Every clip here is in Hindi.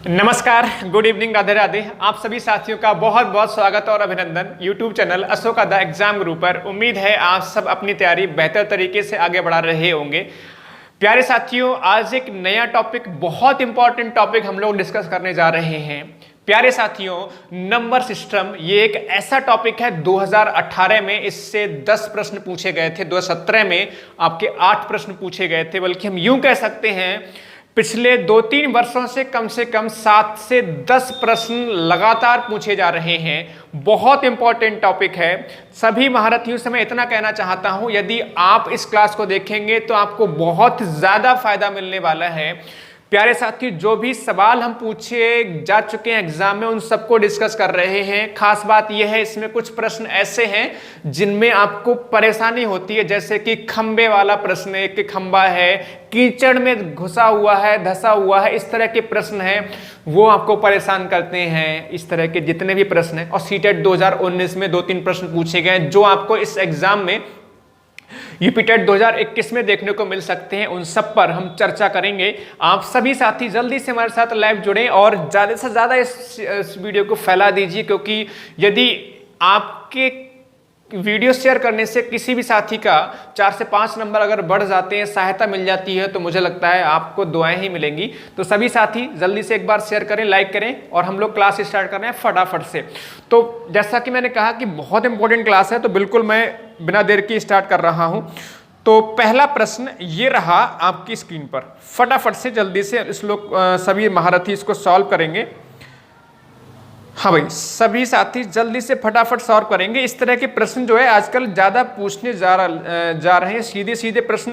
नमस्कार, गुड इवनिंग, राधे राधे। आप सभी साथियों का बहुत बहुत स्वागत और अभिनंदन YouTube channel Ashoka the exam गुरु पर। उम्मीद है आप सब अपनी तैयारी बेहतर तरीके से आगे बढ़ा रहे होंगे। प्यारे साथियों, आज एक नया टॉपिक, बहुत इंपॉर्टेंट टॉपिक हम लोग डिस्कस करने जा रहे हैं। प्यारे साथियों, नंबर सिस्टम ये एक ऐसा टॉपिक है 2018 में इससे 10 प्रश्न पूछे गए थे, 2017 में आपके 8 प्रश्न पूछे गए थे, बल्कि हम यूं कह सकते हैं पिछले 2-3 वर्षों से कम 7 से 10 प्रश्न लगातार पूछे जा रहे हैं। बहुत इंपॉर्टेंट टॉपिक है। सभी महारथियों से मैं इतना कहना चाहता हूं, यदि आप इस क्लास को देखेंगे तो आपको बहुत ज्यादा फायदा मिलने वाला है। प्यारे साथियों, जो भी सवाल हम पूछे जा चुके हैं एग्जाम में, उन सबको डिस्कस कर रहे हैं। खास बात यह है, इसमें कुछ प्रश्न ऐसे हैं जिनमें आपको परेशानी होती है, जैसे कि खंबे वाला प्रश्न है कि खंबा है, कीचड़ में घुसा हुआ है, धसा हुआ है, इस तरह के प्रश्न हैं, वो आपको परेशान करते हैं। इस तरह के जितने भी प्रश्न हैं, और सीटेट 2019 में 2-3 प्रश्न पूछे गए जो आपको इस एग्जाम में यूपीटेट 2021 में देखने को मिल सकते हैं। उन सब पर हम चर्चा करेंगे। आप सभी साथी जल्दी से हमारे साथ लाइव जुड़ें और ज़्यादा से ज़्यादा इस वीडियो को फैला दीजिए, क्योंकि यदि आपके वीडियो शेयर करने से किसी भी साथी का 4 से 5 नंबर अगर बढ़ जाते हैं, सहायता मिल जाती है, तो मुझे लगता है आपको दुआएं ही मिलेंगी। तो सभी साथी जल्दी से एक बार शेयर करें, लाइक करें, और हम लोग क्लास स्टार्ट कर रहे हैं फटाफट से। तो जैसा कि मैंने कहा कि बहुत इंपॉर्टेंट क्लास है, तो बिल्कुल मैं बिना देर की स्टार्ट कर रहा हूं। तो पहला प्रश्न ये रहा आपकी स्क्रीन पर, फटाफट से जल्दी से इस लोग सभी महारथी इसको सॉल्व करेंगे। हाँ भाई, सभी साथी जल्दी से फटाफट सॉल्व करेंगे। इस तरह के प्रश्न जो है आजकल ज़्यादा पूछने जा रहे हैं, सीधे सीधे प्रश्न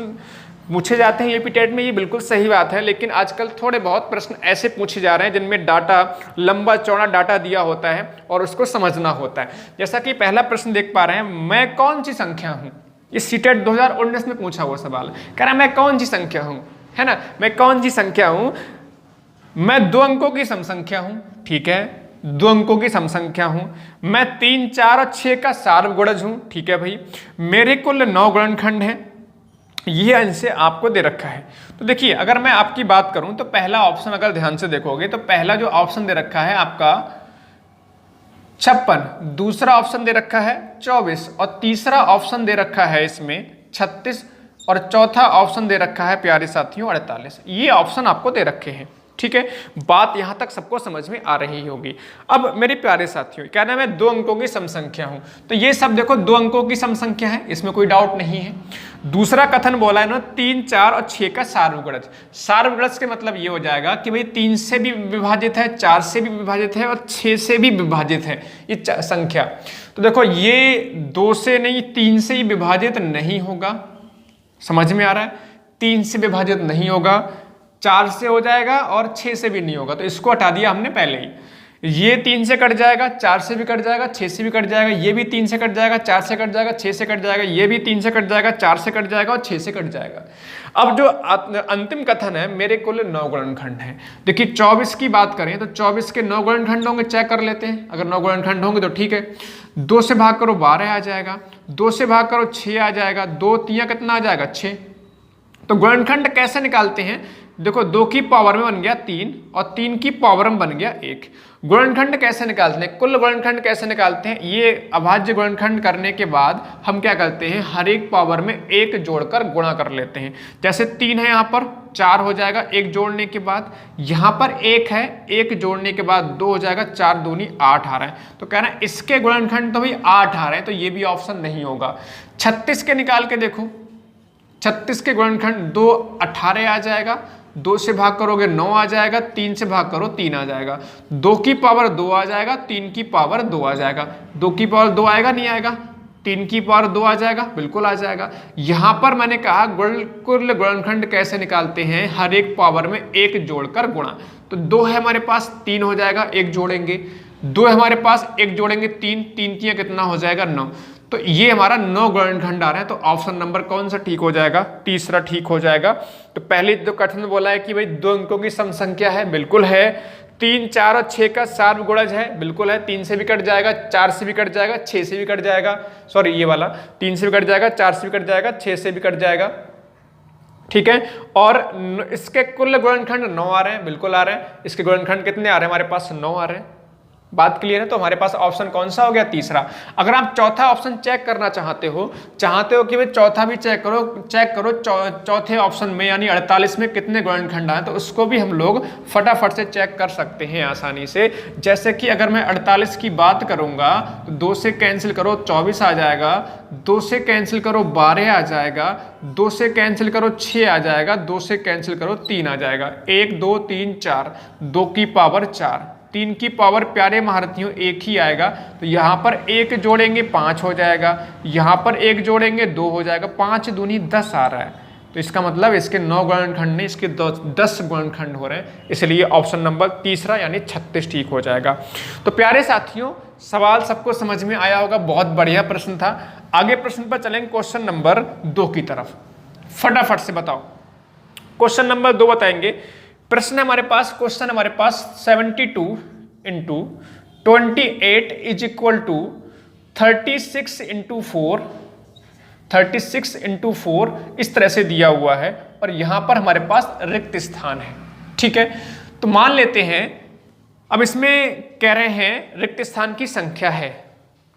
पूछे जाते हैं यूपीटेट में, ये बिल्कुल सही बात है। लेकिन आजकल थोड़े बहुत प्रश्न ऐसे पूछे जा रहे हैं जिनमें डाटा, लंबा चौड़ा डाटा दिया होता है और उसको समझना होता है। जैसा कि पहला प्रश्न देख पा रहे हैं, मैं कौन सी संख्या हूँ। ये सीटेट 2019 में पूछा हुआ सवाल कह रहा है मैं कौन सी संख्या हूँ, है ना, मैं कौन सी संख्या हूँ। मैं 2 अंकों की सम संख्या हूँ, ठीक है, 2 अंकों की सम संख्या हूं। मैं 3, 4 और 6 का सार्वगुणज हूं, ठीक है भाई। मेरे कुल 9 गुणनखंड हैं। ये अंश आपको दे रखा है। तो देखिए, अगर मैं आपकी बात करूं तो पहला ऑप्शन अगर ध्यान से देखोगे तो पहला जो ऑप्शन दे रखा है आपका 56, दूसरा ऑप्शन दे रखा है 24, और तीसरा ऑप्शन दे रखा है इसमें 36, और चौथा ऑप्शन दे रखा है प्यारे साथियों 48। ये ऑप्शन आपको दे रखे हैं, ठीक है। बात यहां तक सबको समझ में आ रही होगी। अब मेरे प्यारे साथियों, कहना है मैं 2 अंकों की सम संख्या हूं, तो ये सब देखो 2 अंकों की सम संख्या है, इसमें कोई डाउट नहीं है। दूसरा कथन बोला है ना, 3, 4 और 6 का सार्वगुणज। सार्वगुणज के मतलब ये हो जाएगा कि भाई 3 से भी विभाजित है, 4 से भी विभाजित है और 6 से भी विभाजित है ये संख्या। तो देखो, ये 2 से नहीं 3 से ही विभाजित नहीं होगा, समझ में आ रहा है। 3 से विभाजित नहीं होगा, 4 से हो जाएगा और 6 से भी नहीं होगा, तो इसको हटा दिया हमने पहले ही। ये 3 से कट जाएगा, 4 से भी कट जाएगा, 6 से भी कट जाएगा, ये भी 3 से कट जाएगा, 4 से कट जाएगा, 6 से कट जाएगा, ये भी 3 से कट जाएगा, 4 से कट जाएगा और 6 से कट जाएगा। अब जो अंतिम कथन है, मेरे कुल 9 गुणनखंड हैं। देखिए, 24 की बात करें तो 24 के 9 गुणनखंड होंगे, चेक कर लेते हैं। अगर 9 गुणनखंड होंगे तो ठीक है, 2 से भाग करो 12 आ जाएगा, 2 से भाग करो 6 आ जाएगा, 2 3 कितना आ जाएगा 6। तो गुणनखंड कैसे निकालते हैं, देखो 2 की पावर में बन गया 3 और 3 की पावर में बन गया 1। गुणनखंड कैसे निकालते हैं, कुल गुणनखंड कैसे निकालते हैं, ये अभाज्य गुणनखंड करने के बाद हम क्या करते हैं, हर एक पावर में 1 जोड़कर गुणा कर लेते हैं। जैसे 3 है, यहाँ पर 4 हो जाएगा 1 जोड़ने के बाद, यहाँ पर 1 है, 1 जोड़ने के बाद 2 हो जाएगा, 4 दूनी 8 आ रहा है। तो कह रहे हैं इसके गुणनखंड तो भाई 8 आ रहे हैं, तो ये भी ऑप्शन नहीं होगा। 36 के निकाल के देखो, 36 के गुणनखंड 2 18 आ जाएगा, 2 से भाग करोगे 9 आ जाएगा, 3 से भाग करो 3 आ जाएगा, 2 की पावर 2 आ जाएगा, 3 की पावर 2 आ जाएगा, 2 की पावर 2 आएगा नहीं आएगा, 3 की पावर 2 आ जाएगा, बिल्कुल आ जाएगा। यहां पर मैंने कहा कुल गुणनखंड कैसे निकालते हैं, हर एक पावर में 1 जोड़कर गुणा। तो 2 है हमारे पास, 3 हो जाएगा, 1 जोड़ेंगे, 2 है हमारे पास, 1 जोड़ेंगे 3, 3 3 कितना हो जाएगा 9। तो ये हमारा 9 गुणनखंड आ रहे हैं। तो ऑप्शन नंबर कौन सा ठीक हो जाएगा, तीसरा ठीक हो जाएगा। तो पहले जो कथन बोला है कि भाई 2 अंकों की सम संख्या है, बिल्कुल है। 3, 4 और 6 का सार्वगुणज है, बिल्कुल है। 3 से भी कट जाएगा, 4 से भी कट जाएगा, 6 से भी कट जाएगा, सॉरी ये वाला 3 से भी कट जाएगा, 4 से भी कट जाएगा, 6 से भी कट जाएगा। ठीक है। और इसके कुल गुणनखंड 9 आ रहे हैं, बिल्कुल आ रहे हैं। इसके गुणनखंड कितने आ रहे हैं हमारे पास? 9 आ रहे हैं। बात क्लियर है? तो हमारे पास ऑप्शन कौन सा हो गया? तीसरा। अगर आप चौथा ऑप्शन चेक करना चाहते हो कि भाई चौथा भी चेक करो चौथे ऑप्शन में यानी 48 में कितने गुणनखंड आए, तो उसको भी हम लोग फटाफट से चेक कर सकते हैं आसानी से। जैसे कि अगर मैं 48 की बात करूंगा तो 2 से कैंसिल करो 24 आ जाएगा, 2 से कैंसिल करो 12 आ जाएगा, 2 से कैंसिल करो 6 आ जाएगा, 2 से कैंसिल करो 3 आ जाएगा। 1 2 3 4, 2 की पावर 4, 3 की पावर प्यारे महारथियों 1 ही आएगा। तो यहाँ पर 1 जोड़ेंगे 5 हो जाएगा, यहाँ पर 1 जोड़ेंगे 2 हो जाएगा, 5 दूनी 10 आ रहा है। तो इसका मतलब इसके 9 गुणनखंड नहीं, इसके 10 गुणनखंड हो रहे हैं, इसलिए ऑप्शन नंबर तीसरा यानी 36 ठीक हो जाएगा। तो प्यारे साथियों, सवाल सबको समझ में आया होगा, बहुत बढ़िया प्रश्न था। आगे प्रश्न पर चलेंगे क्वेश्चन नंबर 2 की तरफ। फटाफट से बताओ, क्वेश्चन नंबर 2 बताएंगे। प्रश्न हमारे पास 72 into 28 is equal to 36 into 4 इस तरह से दिया हुआ है और यहां पर हमारे पास रिक्त स्थान है। ठीक है, तो मान लेते हैं, अब इसमें कह रहे हैं रिक्त स्थान की संख्या है,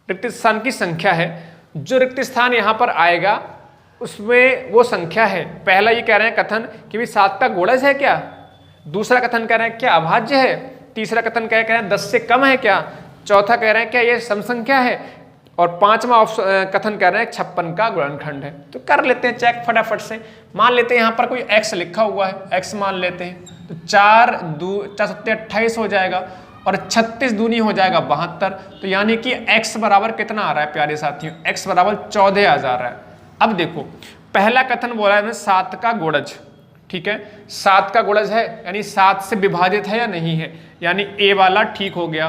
रिक्त स्थान की संख्या है। जो रिक्त स्थान यहां पर आएगा उसमें वो संख्या है। पहला ये कह रहे हैं कथन कि भी 7 का गुणज है क्या, दूसरा कथन कह रहे हैं क्या अभाज्य है, तीसरा कथन कह रहे हैं 10 से कम है क्या, चौथा कह रहे हैं क्या ये सम संख्या है, और पांचवा कथन कह रहे हैं 56 का गुणनखंड है। तो कर लेते हैं चेक फटाफट से। मान लेते हैं यहाँ पर कोई x लिखा हुआ है, x मान लेते हैं, तो 4 7 28 हो जाएगा और 36 दूनी हो जाएगा 72। तो यानी कि x बराबर कितना आ रहा है प्यारे साथियों? x बराबर 14 आ जा रहा है। अब देखो, पहला कथन बोला है 7 का गुणज, ठीक है, 7 का गुणज है यानी 7 से विभाजित है या नहीं है, यानी ए वाला ठीक हो गया।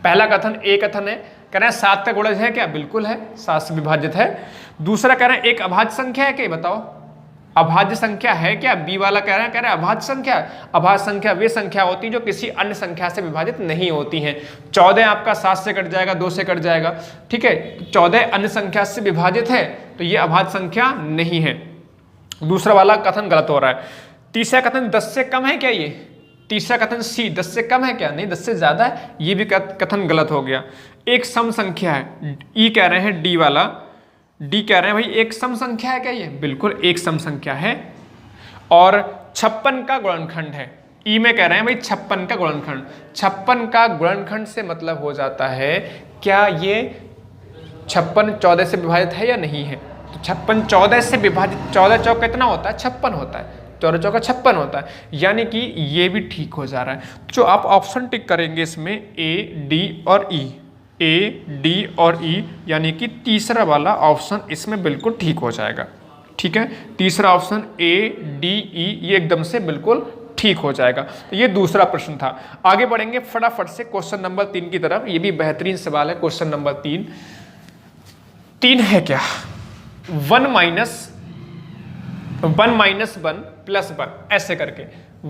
पहला कथन ए कथन है, कह रहे हैं 7 का गुणज है क्या? बिल्कुल है, 7 से विभाजित है। दूसरा कह रहे हैं एक अभाज्य संख्या है क्या? बताओ अभाज्य संख्या है क्या? बी वाला कह रहे हैं अभाज्य संख्या। अभाज्य संख्या वे संख्या होती है जो किसी अन्य संख्या से विभाजित नहीं होती हैं। 14 आपका 7 से कट जाएगा, 2 से कट जाएगा, ठीक है, 14 अन्य संख्या से विभाजित है तो ये अभाज्य संख्या नहीं है। दूसरा वाला कथन गलत हो रहा है। तीसरा कथन 10 से कम है क्या? ये तीसरा कथन सी 10 से कम है क्या? नहीं, 10 से ज्यादा है, ये भी कथन गलत हो गया। एक सम संख्या है, ई कह रहे हैं डी वाला, डी कह रहे हैं भाई एक सम संख्या है क्या? ये बिल्कुल एक सम संख्या है और 56 का गुणनखंड है। ई में कह रहे हैं भाई 56 का गुणनखंड, 56 का गुणनखंड से मतलब हो जाता है क्या ये 56 14 से विभाजित है या नहीं है? तो 56 14 से विभाजित, 14 चौक कितना होता है? 56 होता है, 14 चौका 56 होता है, यानी कि ये भी ठीक हो जा रहा है। जो आप ऑप्शन टिक करेंगे इसमें ए डी और ई, ए डी और ई, यानी कि तीसरा वाला ऑप्शन इसमें बिल्कुल ठीक हो जाएगा। ठीक है, तीसरा ऑप्शन ए डी ई ये एकदम से बिल्कुल ठीक हो जाएगा। तो ये दूसरा प्रश्न था। आगे बढ़ेंगे फटाफट से क्वेश्चन नंबर 3 की तरफ। ये भी बेहतरीन सवाल है। क्वेश्चन नंबर 3 है क्या? 1 माइनस 1 प्लस 1 ऐसे करके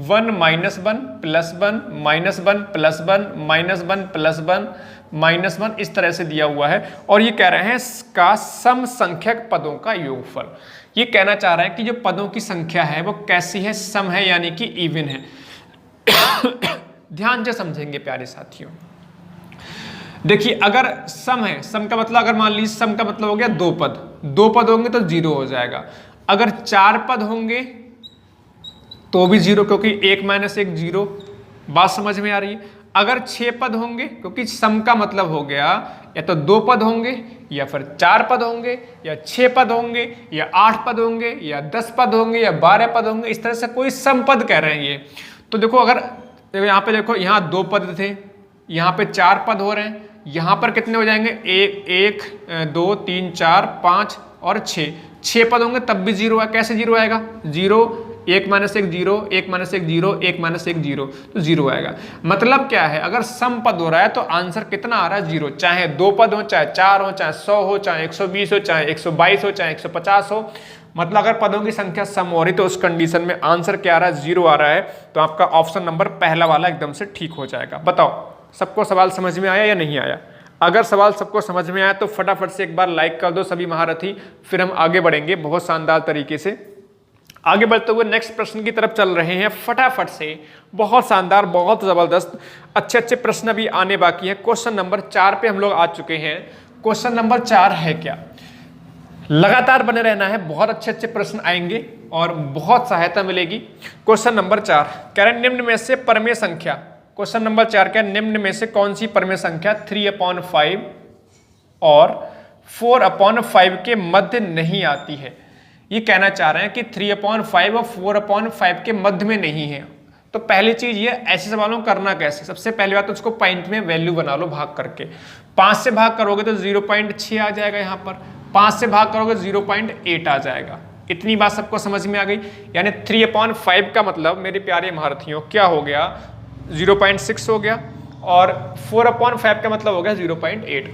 1 minus 1 plus 1 minus 1 plus 1 minus 1 plus 1 minus 1 इस तरह से दिया हुआ है और ये कह रहे हैं का सम संख्यक पदों का योगफल। ये कहना चाह रहे हैं कि जो पदों की संख्या है वो कैसी है? सम है, यानी कि इवन है। ध्यान से समझेंगे प्यारे साथियों। देखिए, अगर सम है, सम का मतलब अगर मान लीजिए सम का मतलब हो गया 2 पद, 2 पद होंगे तो 0 हो जाएगा। अगर 4 पद होंगे तो भी 0, क्योंकि 1 माइनस 1 0। बात समझ में आ रही है? अगर 6 पद होंगे, क्योंकि सम का मतलब हो गया या तो 2 पद होंगे या फिर 4 पद होंगे या 6 पद होंगे या 8 पद होंगे या 10 पद होंगे या 12 पद होंगे, इस तरह से कोई सम पद कह रहे हैं ये। तो देखो, अगर यहाँ पे देखो, यहाँ 2 पद थे, यहाँ पे 4 पद हो रहे हैं, यहाँ पर कितने हो जाएंगे? 1 2 3 4 5 और 6 पद होंगे तब भी 0 है। कैसे 0 आएगा? 0 1 माइनस 1 0 1 माइनस 1 0 1 माइनस 1 0, तो 0 आएगा। मतलब क्या है? अगर सम पद हो रहा है तो आंसर कितना आ रहा है? 0। चाहे 2 पद हो, चाहे 4 हो, चाहे 100 हो, चाहे 120 हो, चाहे 122 हो, चाहे 150 हो, मतलब अगर पदों की संख्या सम हो रही तो उस कंडीशन में आंसर क्या आ रहा है? 0 आ रहा है। तो आपका ऑप्शन नंबर पहला वाला एकदम से ठीक हो जाएगा। बताओ, सबको सवाल समझ में आया या नहीं आया? अगर सवाल सबको समझ में आया तो फटाफट से एक बार लाइक कर दो सभी महारथी, फिर हम आगे बढ़ेंगे बहुत शानदार तरीके से। आगे बढ़ते हुए नेक्स्ट प्रश्न की तरफ चल रहे हैं फटाफट से। बहुत शानदार, बहुत जबरदस्त, अच्छे अच्छे प्रश्न अभी आने बाकी हैं। क्वेश्चन नंबर 4 पे हम लोग आ चुके हैं। क्वेश्चन नंबर 4 है क्या, लगातार बने रहना है, बहुत अच्छे अच्छे प्रश्न आएंगे और बहुत सहायता मिलेगी। क्वेश्चन नंबर 4 कह रहे हैं निम्न में से परमेय संख्या, क्वेश्चन नंबर 4 क्या, निम्न में से कौन सी परमेय संख्या 3/5 और 4/5 के मध्य नहीं आती है। ये कहना चाह रहे हैं कि 3/5 और 4/5 के मध्य में नहीं है। तो पहली चीज ये, ऐसे सवालों को करना कैसे, सबसे पहली बात तो उसको पॉइंट में वैल्यू बना लो भाग करके। 5 से भाग करोगे तो 0.6 आ जाएगा, यहाँ पर 5 से भाग करोगे 0.8 आ जाएगा। इतनी बात सबको समझ में आ गई। यानी 3/5 का मतलब मेरे प्यारे महारथियों क्या हो गया, 0.6 हो गया, और 4/5 का मतलब हो गया 0.8।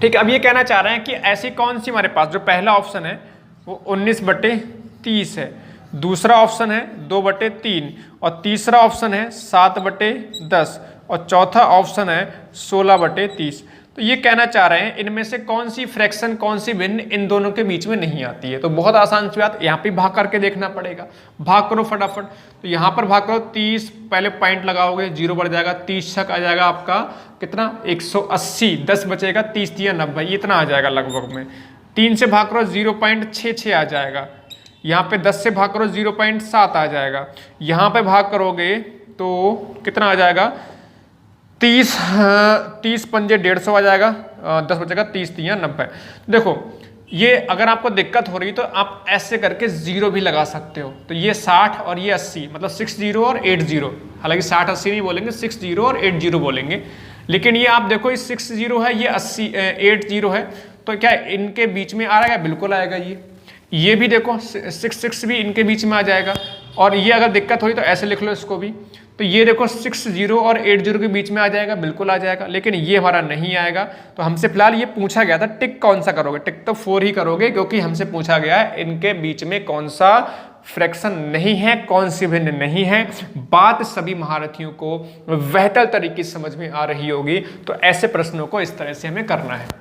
ठीक है, अब ये कहना चाह रहे हैं कि ऐसी कौन सी हमारे पास, जो पहला ऑप्शन है वो 19/30 है, दूसरा ऑप्शन है 2/3 और तीसरा ऑप्शन है 7/10 और चौथा ऑप्शन है 16/30। तो ये कहना चाह रहे हैं इनमें से कौन सी फ्रैक्शन, कौन सी भिन्न इन दोनों के बीच में नहीं आती है। तो बहुत आसान सी बात, यहाँ पे भाग करके देखना पड़ेगा। भाग करो फटाफट, तो यहाँ पर भाग करो 30, पहले पॉइंट लगाओगे 0 बढ़ जाएगा, 30 तक आ जाएगा आपका कितना 180, 10 बचेगा, 30 या 90, इतना आ जाएगा लगभग में। 3 से भाग करो 0.66 आ जाएगा, यहाँ पे 10 से भाग करो 0.7 आ जाएगा, यहाँ पे भाग करोगे तो कितना आ जाएगा 30 पंजे 150 आ जाएगा, 10 बचेगा, 30 या 90। देखो ये अगर आपको दिक्कत हो रही तो आप ऐसे करके 0 भी लगा सकते हो। तो ये 60 और ये 80, मतलब 60 और 80, हालांकि 60-80 नहीं बोलेंगे, 60 और 80 बोलेंगे। लेकिन ये आप देखो, ये 60 है, ये 80 है, तो क्या इनके बीच में आ रहा है, बिल्कुल आएगा। ये भी देखो 6 भी इनके बीच में आ जाएगा। और ये अगर दिक्कत हुई तो ऐसे लिख लो इसको भी, तो ये देखो 60 और 80 के बीच में आ जाएगा, बिल्कुल आ जाएगा। लेकिन ये हमारा नहीं आएगा। तो हमसे फिलहाल ये पूछा गया था टिक कौन सा करोगे, टिक तो 4 ही करोगे, क्योंकि हमसे पूछा गया है इनके बीच में कौन सा फ्रैक्शन नहीं है, कौन सी भिन्न नहीं है। बात सभी महारथियों को बेहतर तरीके से समझ में आ रही होगी। तो ऐसे प्रश्नों को इस तरह से हमें करना है।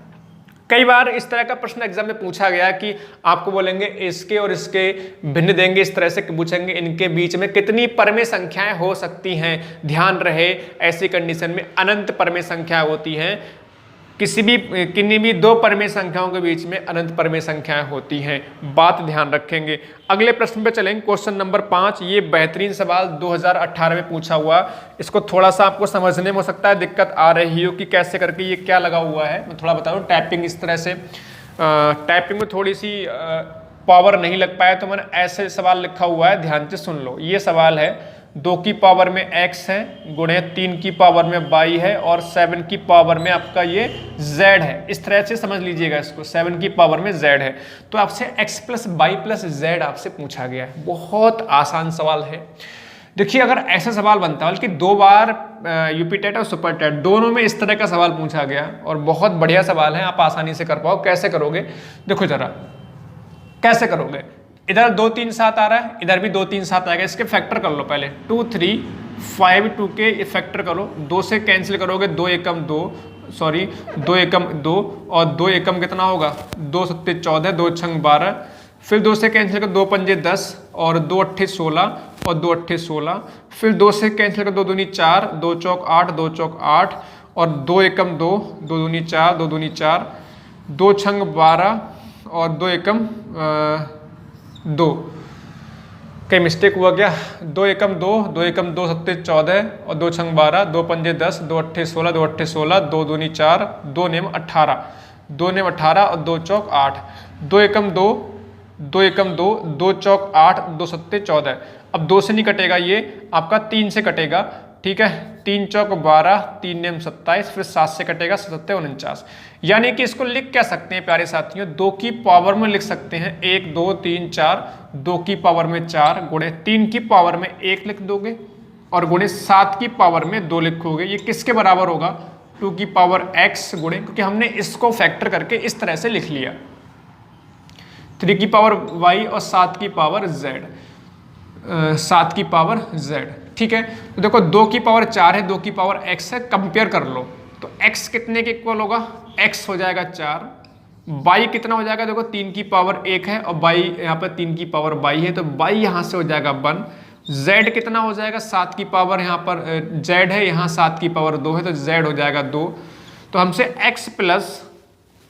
कई बार इस तरह का प्रश्न एग्जाम में पूछा गया कि आपको बोलेंगे इसके और इसके भिन्न देंगे, इस तरह से पूछेंगे इनके बीच में कितनी परमेय संख्याएं हो सकती हैं। ध्यान रहे ऐसी कंडीशन में अनंत परमेय संख्या होती हैं, किन्हीं भी 2 परमेय संख्याओं के बीच में अनंत परमेय संख्याएं होती हैं। बात ध्यान रखेंगे। अगले प्रश्न पे चलेंगे, क्वेश्चन नंबर 5। ये बेहतरीन सवाल 2018 में पूछा हुआ। इसको थोड़ा सा आपको समझने में हो सकता है दिक्कत आ रही हो कि कैसे करके ये क्या लगा हुआ है। मैं थोड़ा बता दूं, टाइपिंग इस तरह से, टाइपिंग में थोड़ी सी पावर नहीं लग पाया, तो मैंने ऐसे सवाल लिखा हुआ है, ध्यान से सुन लो। ये सवाल है 2 की पावर में x है, गुणे 3 की पावर में y है, और 7 की पावर में आपका ये z है। इस तरह से समझ लीजिएगा इसको, 7 की पावर में z है। तो आपसे x + y + z आपसे पूछा गया है। बहुत आसान सवाल है। देखिए अगर ऐसा सवाल बनता है, बल्कि 2 बार यूपी टेट और सुपर टेट दोनों में इस तरह का सवाल पूछा गया, और बहुत बढ़िया सवाल है, आप आसानी से कर पाओ। कैसे करोगे, देखो जरा कैसे करोगे। इधर 2 3 7 आ रहा है, इधर भी 2 3 7 आएगा। इसके फैक्टर कर लो पहले, 2 3 5 2 के फैक्टर करो। 2 से कैंसिल करोगे, 2 एकम 2, सॉरी 2 एकम 2, और 2 एकम कितना होगा 2 7 14, 2 छंग 12। फिर 2 से कैंसिल कर 2 पंजे 10, और 2 अट्ठे 16, और 2 अट्ठे 16। फिर 2 से कैंसिल कर 2 दूनी 4, 2 चौक 8, 2 चौक 8, और 2 एकम 2, 2 दूनी 4, 2 दूनी 4, 2 छंग 12, और 2 एकम 2। कहीं मिस्टेक हुआ क्या, 2 एकम 2, 2 एकम 2 7 14, और 2 छंग 12, 2 पंजे 10, 2 अट्ठे 16, 2 अट्ठे 16, 2 दूनी 4, 2 नेम 18, 2 नेम 18, और 2 चौक 8, 2 एकम 2, 2 एकम 2, 2 चौक 8, 2 7 14। अब 2 से नहीं कटेगा, ये आपका 3 से कटेगा, ठीक है। 3 चौक 12, 3 नेम 27, फिर 7 से कटेगा 7 49। यानी कि इसको लिख क्या सकते हैं प्यारे साथियों, 2 की पावर में लिख सकते हैं 1 2 3 4, 2 की पावर में 4, गुणे 3 की पावर में 1 लिख दोगे, और गुणे 7 की पावर में 2 लिखोगे। ये किसके बराबर होगा, 2 की पावर x गुणे, क्योंकि हमने इसको फैक्टर करके इस तरह से लिख लिया, 3 की पावर y और 7 की पावर z, 7 की पावर z, ठीक है। तो देखो 2 की पावर 4 है, 2 की पावर x है, कंपेयर कर लो। तो x कितने के इक्वल होगा, x हो जाएगा 4, बाई कितना हो जाएगा, देखो 3 की पावर 1 है और बाई यहाँ पर 3 की पावर बाई है, तो बाई यहाँ से हो जाएगा 1। z कितना हो जाएगा, 7 की पावर यहाँ पर z है, यहाँ 7 की पावर 2 है, तो z हो जाएगा 2। तो हमसे x plus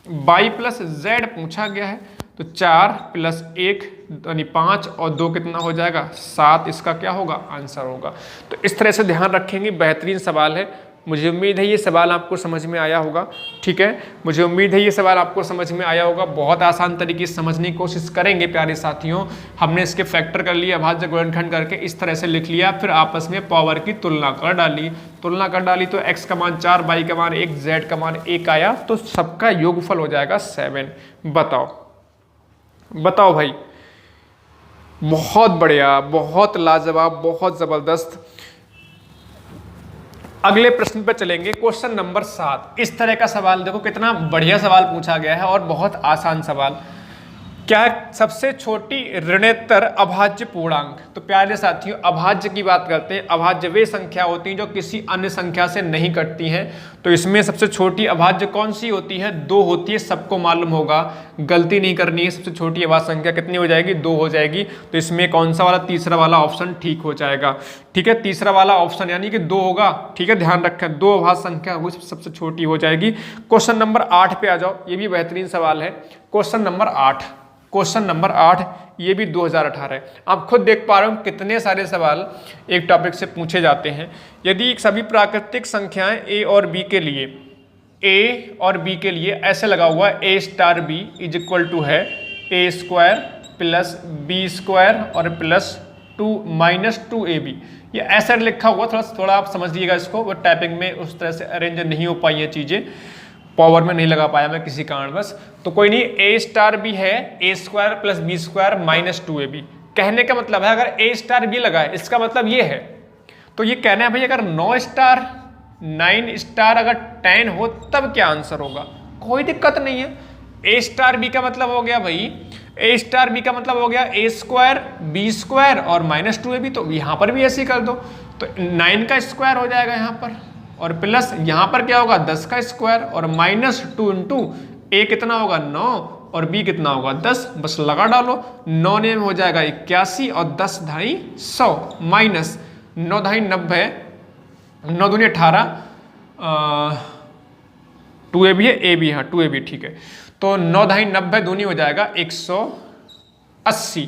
by plus z पूछा गया है, तो 4 प्लस 1 यानी 5 और 2 कितना हो जाएगा 7, इसका क्या होगा आंसर होगा। तो इस तरह से ध्यान रखेंगे, बेहतरीन सवाल है। मुझे उम्मीद है ये सवाल आपको समझ में आया होगा, ठीक है, मुझे उम्मीद है ये सवाल आपको समझ में आया होगा। बहुत आसान तरीके से समझने की कोशिश करेंगे प्यारे साथियों। हमने इसके फैक्टर कर लिया, अभाज्य गुणनखंड करके इस तरह से लिख लिया, फिर आपस में पावर की तुलना कर डाली तो x का मान 4, y का मान 1, z का मान 1 आया, तो सबका योगफल हो जाएगा 7। बताओ भाई, बहुत बढ़िया, बहुत लाजवाब, बहुत जबरदस्त। अगले प्रश्न पर चलेंगे, क्वेश्चन नंबर 7। इस तरह का सवाल देखो, कितना बढ़िया सवाल पूछा गया है और बहुत आसान सवाल। क्या है, सबसे छोटी ऋणोत्तर अभाज्य पूर्णांक। तो प्यारे साथियों, अभाज्य की बात करते हैं। अभाज्य वे संख्या होती हैं जो किसी अन्य संख्या से नहीं कटती हैं। तो इसमें सबसे छोटी अभाज्य कौन सी होती है, 2 होती है, सबको मालूम होगा, गलती नहीं करनी है। सबसे छोटी अभाज्य संख्या कितनी हो जाएगी, 2 हो जाएगी। तो इसमें कौन सा वाला, तीसरा वाला ऑप्शन ठीक हो जाएगा, ठीक है, तीसरा वाला ऑप्शन यानी कि 2 होगा, ठीक है, ध्यान रखें, 2 अभाज्य संख्या वो सबसे छोटी हो जाएगी। क्वेश्चन नंबर 8 पे आ जाओ, ये भी बेहतरीन सवाल है। क्वेश्चन नंबर 8, ये भी 2018 है। आप खुद देख पा रहे हो कितने सारे सवाल एक टॉपिक से पूछे जाते हैं। यदि सभी प्राकृतिक संख्याएं a और b के लिए ऐसे लगा हुआ है, a star b is equal to है a square plus b square और प्लस 2 माइनस 2ab, ये ऐसा लिखा हुआ, थोड़ा आप समझ लीजिएगा इसको, वो टाइपिंग में उस तरह से अरेंज नहीं हो पाई है चीज़ें, पावर में नहीं लगा पाया मैं किसी कारणवश। तो कोई नहीं, a स्टार b है a square plus b square minus 2ab। कहने का मतलब है अगर a स्टार b लगा है, इसका मतलब ये है, तो ये कहना है भाई अगर 9 स्टार 9 स्टार अगर 10 हो तब क्या आंसर होगा, कोई दिक्कत नहीं है। a स्टार b का मतलब हो गया भाई, a स्टार b का मतलब हो गया a स्क्वायर b स्क्वायर और माइनस 2ab, तो यहाँ पर भी ऐसे ही कर दो, तो 9 का स्क्वायर हो जाएगा यहाँ पर, और प्लस यहाँ पर क्या होगा 10 का स्क्वायर, और माइनस 2 इंटू a कितना होगा 9 और b कितना होगा 10, बस लगा डालो, 9 में हो जाएगा 81 और 10 ढाई 100 माइनस 9 ढाई 90, 9 दूनी 18, 2ab है, a भी, हाँ 2ab ठीक है, तो 9 ढाई 90 दूनी हो जाएगा 180,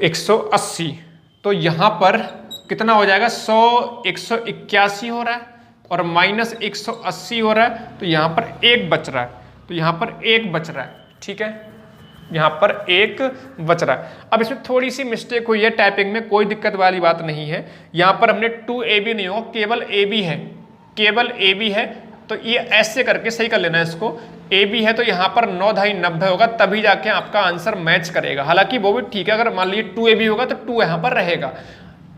180। तो यहाँ पर कितना हो जाएगा 100, 181 हो रहा है और माइनस 180 हो रहा है, तो यहाँ पर 1 बच रहा है, तो यहाँ पर 1 बच रहा है, ठीक है, यहाँ पर 1 बच रहा है। अब इसमें थोड़ी सी मिस्टेक हुई है टाइपिंग में, कोई दिक्कत वाली बात नहीं है। यहाँ पर हमने 2ab नहीं होगा, केवल ab है, केवल ab है, तो ये ऐसे करके सही कर लेना है इसको। ab है तो यहाँ पर 9 ढाई 90 होगा, तभी जाके आपका आंसर मैच करेगा। हालांकि वो भी ठीक है, अगर मान लीजिए 2ab होगा तो 2 यहाँ पर रहेगा।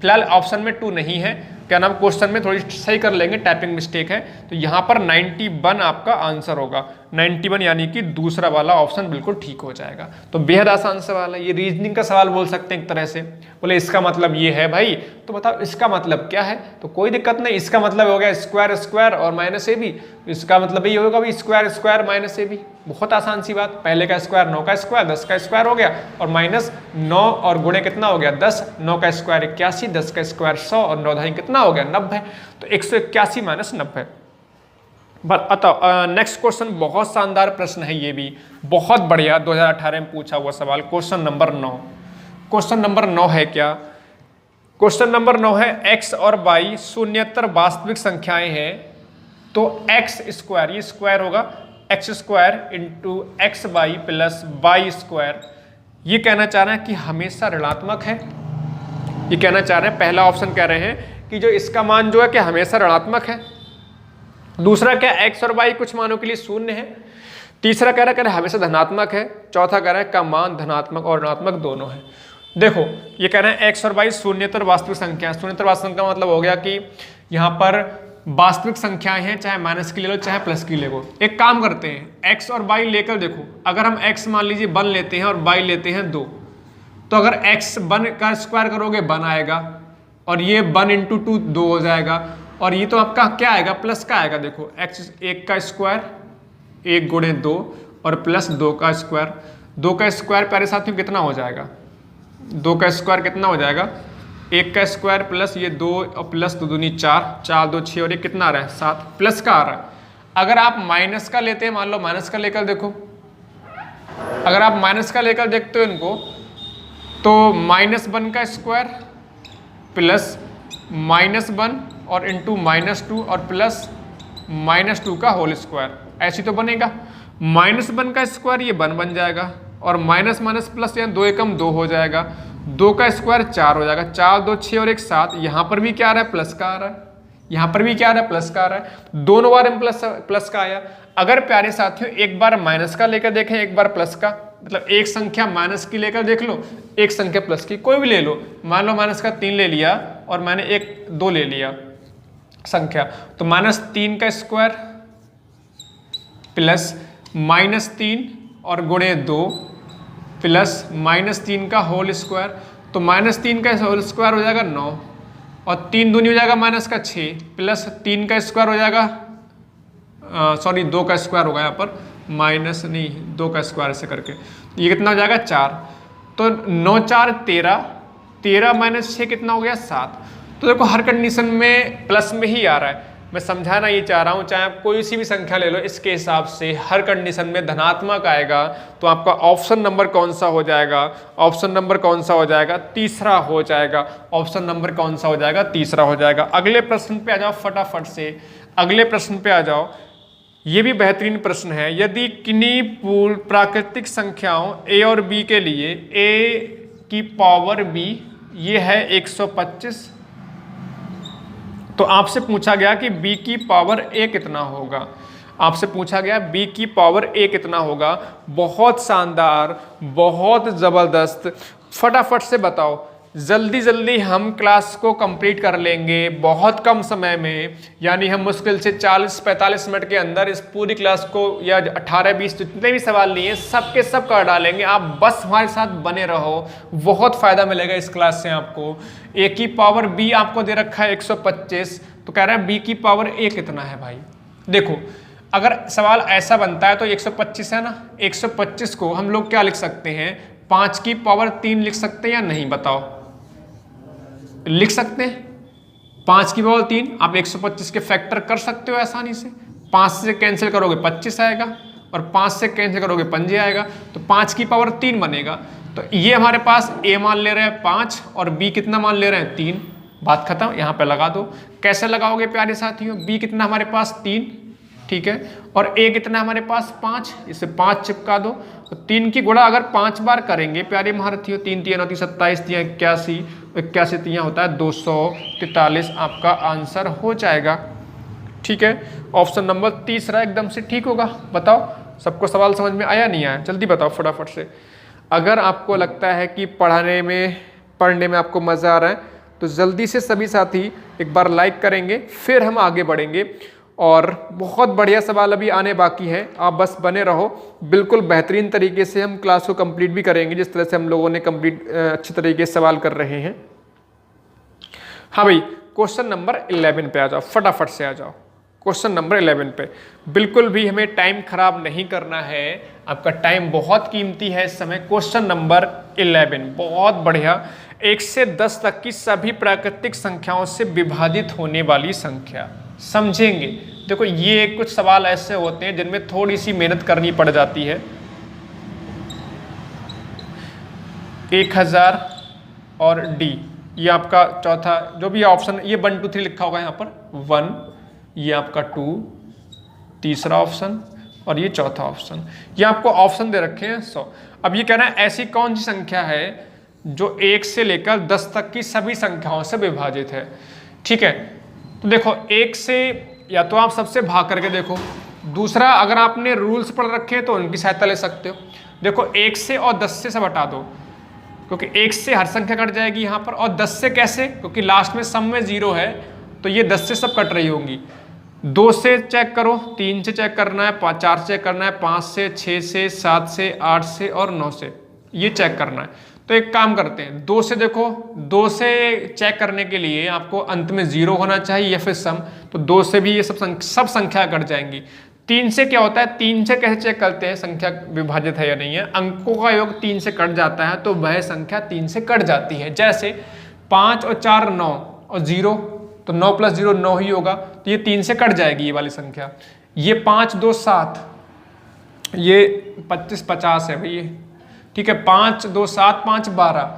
फिलहाल ऑप्शन में 2 नहीं है, क्या नाम, क्वेश्चन में थोड़ी सही कर लेंगे, टाइपिंग मिस्टेक है, तो यहाँ पर 91 आपका आंसर होगा, 91 यानी कि दूसरा वाला ऑप्शन बिल्कुल ठीक हो जाएगा। तो बेहद आसान सवाल है, ये रीजनिंग का सवाल बोल सकते हैं एक तरह से। बोले इसका मतलब ये है भाई, तो बताओ इसका मतलब क्या है, तो कोई दिक्कत नहीं, इसका मतलब हो गया स्क्वायर स्क्वायर और माइनस ab, इसका मतलब ये होगा भाई स्क्वायर स्क्वायर माइनस ab। बहुत आसान सी बात, पहले का स्क्वायर 9 का स्क्वायर 10 का स्क्वायर हो गया, और माइनस 9 और गुणे कितना हो गया 10, 9 का स्क्वायर 81, 10 का स्क्वायर 100 और 9 ढाई कितना हो गया 90, तो 181 माइनस 90। बताओ नेक्स्ट क्वेश्चन, बहुत शानदार प्रश्न है, ये भी बहुत बढ़िया, 2018 में पूछा हुआ सवाल। क्वेश्चन नंबर 9, क्वेश्चन नंबर 9 है क्या, क्वेश्चन नंबर 9 है x और y शून्येतर वास्तविक संख्याएं हैं, तो x स्क्वायर, ये स्क्वायर होगा, x square into X Y plus Y square, ये कहना चाह रहे हैं कि हमेशा ऋणात्मक है, ये कहना चाह रहे हैं, पहला ऑप्शन कह रहे हैं कि जो इसका मान जो है कि हमेशा ऋणात्मक है, दूसरा क्या x और y कुछ मानों के लिए शून्य है, तीसरा कह रहा है हमेशा धनात्मक है, चौथा कह रहा है का मान धनात्मक और ऋणात्मक दोनों है। देखो ये कह रहे हैं x और y शून्येतर वास्तविक संख्या, शून्येतर वास्तविक संख्या मतलब हो गया कि यहाँ पर वास्तविक संख्याएं हैं, चाहे माइनस की ले लो चाहे प्लस की ले लो। एक काम करते हैं x और y लेकर देखो, अगर हम x मान लीजिए 1 लेते हैं और y लेते हैं 2, तो अगर x 1 का स्क्वायर करोगे 1 आएगा, और ये 1 इंटू 2 2 हो जाएगा, और ये तो आपका क्या आएगा प्लस का आएगा। देखो x 1 का स्क्वायर 1 गुणे 2 और प्लस 2 का स्क्वायर। 2 का स्क्वायर प्यारे साथियों कितना हो जाएगा? 2 का स्क्वायर कितना हो जाएगा? 1 का स्क्वायर प्लस ये 2 और प्लस 2 दूनी 4, 4 2 6 और ये कितना आ रहा है? 7, प्लस का आ रहा है। अगर आप माइनस का लेते हैं, मान लो माइनस का लेकर देखो, अगर आप माइनस का लेकर देखते हो इनको, तो -1 का स्क्वायर प्लस -1 और इंटू -2 और प्लस -2 का होल स्क्वायर, ऐसी तो बनेगा। -1 का स्क्वायर ये 1 बन जाएगा और माइनस माइनस प्लस यहाँ 2 एकम 2 हो जाएगा। 2 का स्क्वायर 4 हो जाएगा, 4 2 6 और 1 7। यहाँ पर भी क्या आ रहा है? प्लस का आ रहा है। यहाँ पर भी क्या आ रहा है? प्लस का आ रहा है। दोनों बार में प्लस का आया। अगर प्यारे साथियों एक बार माइनस का लेकर देखें, एक बार प्लस का, मतलब एक संख्या माइनस की लेकर देख लो, एक संख्या प्लस की, कोई भी ले लो। मान लो माइनस का 3 ले लिया और मैंने 2 ले लिया संख्या, तो -3 का स्क्वायर प्लस -3 और गुणे 2 प्लस -3 का होल स्क्वायर, तो -3 का होल स्क्वायर हो जाएगा 9 और 3 दूनी हो जाएगा -6 प्लस 3 का स्क्वायर हो जाएगा, सॉरी 2 का स्क्वायर होगा यहाँ पर, माइनस नहीं 2 का स्क्वायर ऐसे करके, ये कितना हो जाएगा? 4। तो 9 4 13, 13 - 6 कितना हो गया? 7। तो देखो हर कंडीशन में प्लस में ही आ रहा है। मैं समझाना ये चाह रहा हूँ, चाहे आप कोई सी भी संख्या ले लो, इसके हिसाब से हर कंडीशन में धनात्मक आएगा। तो आपका ऑप्शन नंबर कौन सा हो जाएगा? ऑप्शन नंबर कौन सा हो जाएगा? तीसरा हो जाएगा। ऑप्शन नंबर कौन सा हो जाएगा? तीसरा हो जाएगा। अगले प्रश्न पे आ जाओ फटाफट से, अगले प्रश्न पे आ जाओ। ये भी बेहतरीन प्रश्न है। यदि किन्हीं पूर्ण प्राकृतिक संख्याओं a और b के लिए a की पावर b ये है 125, तो आपसे पूछा गया कि b की पावर a कितना होगा। आपसे पूछा गया b की पावर a कितना होगा। बहुत शानदार, बहुत ज़बरदस्त, फटाफट से बताओ। जल्दी जल्दी हम क्लास को कंप्लीट कर लेंगे बहुत कम समय में, यानी हम मुश्किल से 40-45 मिनट के अंदर इस पूरी क्लास को, या 18-20 जितने भी सवाल लिए सबके सब कर डालेंगे। आप बस हमारे साथ बने रहो, बहुत फ़ायदा मिलेगा इस क्लास से आपको। a की पावर b आपको दे रखा है 125, तो कह रहा है b की पावर a कितना है भाई। देखो अगर सवाल ऐसा बनता है तो 125 है ना, 125 को हम लोग क्या लिख सकते हैं? 5 की पावर 3 लिख सकते हैं या नहीं? बताओ, लिख सकते हैं। 5 की पावर 3 आप 125 के फैक्टर कर सकते हो आसानी से। 5 से कैंसिल करोगे 25 आएगा और 5 से कैंसिल करोगे 5 आएगा, तो 5 की पावर 3 बनेगा। तो ये हमारे पास a मान ले रहे हैं 5 और b कितना मान ले रहे हैं? 3। बात खत्म, यहाँ पे लगा दो। कैसे लगाओगे प्यारे साथियों? b कितना हमारे पास? 3, ठीक है, और a कितना हमारे पास? 5, इसे 5 चिपका दो। तो 3 की गुणा अगर 5 बार करेंगे प्यारे महारथियों, 3 3 9 27, 81, 81 3 होता है 243, आपका आंसर हो जाएगा। ठीक है, ऑप्शन नंबर तीसरा एकदम से ठीक होगा। बताओ सबको सवाल समझ में आया नहीं आया? जल्दी बताओ फटाफट से। अगर आपको लगता है कि पढ़ने में आपको मज़ा आ रहा है तो जल्दी से सभी साथी एक बार लाइक करेंगे, फिर हम आगे बढ़ेंगे। और बहुत बढ़िया सवाल अभी आने बाकी है, आप बस बने रहो। बिल्कुल बेहतरीन तरीके से हम क्लास को कंप्लीट भी करेंगे, जिस तरह से हम लोगों ने कंप्लीट अच्छे तरीके से सवाल कर रहे हैं। हाँ भाई, क्वेश्चन नंबर 11 पे आ जाओ, फटाफट से आ जाओ। क्वेश्चन नंबर 11 पे बिल्कुल भी हमें टाइम खराब नहीं करना है, आपका टाइम बहुत कीमती है इस समय। क्वेश्चन नंबर 11 बहुत बढ़िया। 1 से 10 तक की सभी प्राकृतिक संख्याओं से विभाजित होने वाली संख्या समझेंगे। देखो ये कुछ सवाल ऐसे होते हैं जिनमें थोड़ी सी मेहनत करनी पड़ जाती है। 1000 और डी, ये आपका चौथा जो भी ऑप्शन, ये 1 2 3 लिखा होगा यहाँ पर, 1, ये आपका 2, तीसरा ऑप्शन, और ये चौथा ऑप्शन। ये आपको ऑप्शन दे रखे हैं 100। अब ये कहना है ऐसी कौन सी संख्या है जो 1 से लेकर 10 तक की सभी संख्याओं से विभाजित है। ठीक है, तो देखो 1 से या तो आप सबसे भाग करके देखो, दूसरा अगर आपने रूल्स पढ़ रखे हैं तो उनकी सहायता ले सकते हो। देखो 1 से और 10 से सब हटा दो, क्योंकि 1 से हर संख्या कट जाएगी यहाँ पर, और 10 से कैसे? क्योंकि लास्ट में सम में 0 है, तो ये 10 से सब कट रही होंगी। 2 से चेक करो, 3 से चेक करना है, 4 से चेक करना है, 5 से, 6 से, 7 से, 8 से और 9 से, ये चेक करना है। तो एक काम करते हैं, 2 से देखो, 2 से चेक करने के लिए आपको अंत में 0 होना चाहिए या फिर सम, तो 2 से भी ये सब संख्या कट जाएंगी। 3 से क्या होता है, 3 से कैसे चेक करते हैं संख्या विभाजित है या नहीं है। अंकों का योग 3 से कट जाता है तो वह संख्या 3 से कट जाती है। जैसे 5 और 4 9 और 0, तो 9 + 0 9 ही होगा, तो ये 3 से कट जाएगी ये वाली संख्या। ये 5 2 7, ये 25 50 है भैया, ठीक है। 5 2 7 5 12,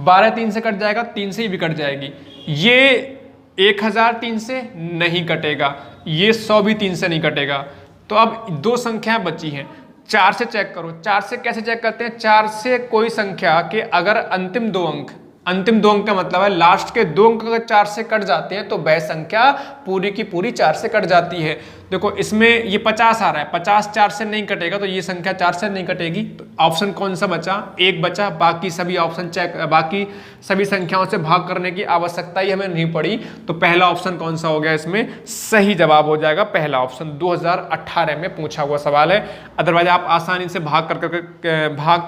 12 3 से कट जाएगा, 3 से ही भी कट जाएगी। ये 1000 3 से नहीं कटेगा, ये 100 भी 3 से नहीं कटेगा। तो अब 2 संख्याएं बची हैं। 4 से चेक करो। 4 से कैसे चेक करते हैं, 4 से कोई संख्या के अगर अंतिम 2 अंक, अंतिम 2 अंक का मतलब है लास्ट के 2 अंक अगर 4 से कट जाते हैं तो वह संख्या पूरी की पूरी 4 से कट जाती है। देखो इसमें ये 50 आ रहा है, 50 4 से नहीं कटेगा तो ये संख्या 4 से नहीं कटेगी। तो ऑप्शन कौन सा बचा, 1 बचा। बाकी सभी ऑप्शन चेक, बाकी सभी संख्याओं से भाग करने की आवश्यकता ही हमें नहीं पड़ी। तो पहला ऑप्शन कौन सा हो गया, इसमें सही जवाब हो जाएगा पहला ऑप्शन। 2018 में पूछा हुआ सवाल है। अदरवाइज आप आसानी से भाग